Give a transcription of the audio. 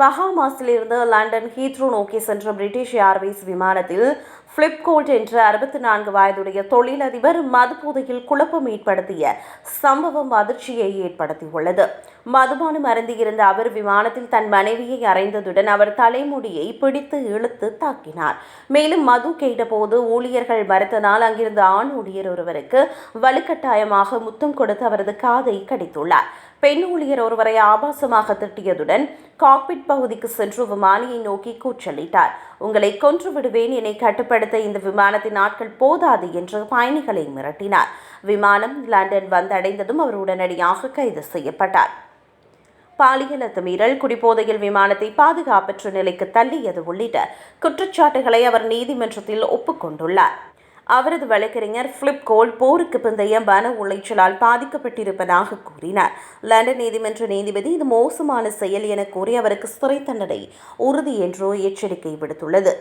பஹாமாஸிலிருந்து London Heathrow நோக்கி சென்ற British Airways விமானத்தில் பிலிப்கோல்ட் என்ற 64 வயதுடைய தொழிலதிபர் மதுபோதையில் குழப்பம் ஏற்படுத்திய சம்பவம் அதிர்ச்சியை ஏற்படுத்தியுள்ளது. மதுபானம் அருந்தியிருந்த அவர் விமானத்தில் தன் மனைவியை அறைந்ததுடன் அவர் தலைமுடியை பிடித்து இழுத்து தாக்கினார். மேலும் மது கேட்டபோது ஊழியர்கள் மறுத்ததால் அங்கிருந்த ஆண் ஊழியர் ஒருவருக்கு வலுக்கட்டாயமாக முத்தம் கொடுத்து அவரது காதை கடித்துள்ளார். பெண் ஊழியர் ஒருவரை ஆபாசமாக திட்டியதுடன் காக்பிட் பகுதிக்கு சென்று விமானியை நோக்கி கூச்சலிட்டார். உங்களை கொன்று விடுவேன், என்னை கட்டுப்படுத்த இந்த விமானத்தின் நாட்கள் போதாது என்று பயணிகளை மிரட்டினார். விமானம் லண்டன் வந்தடைந்ததும் அவர் உடனடியாக கைது செய்யப்பட்டார். பாலியல் அத்துமீறல், குடிபோதையில் விமானத்தை பாதுகாப்பற்ற நிலைக்கு தள்ளியது உள்ளிட்ட குற்றச்சாட்டுகளை அவர் நீதிமன்றத்தில் ஒப்புக்கொண்டுள்ளார். அவரது வழக்கறிஞர் பிலிப்கோல்ட் போருக்கு பிந்தைய மன உளைச்சலால் பாதிக்கப்பட்டிருப்பதாக கூறினார். லண்டன் நீதிமன்ற நீதிபதி இது மோசமான செயல் என கூறி அவருக்கு சிறை தண்டனை உறுதி என்று எச்சரிக்கை விடுத்துள்ளது.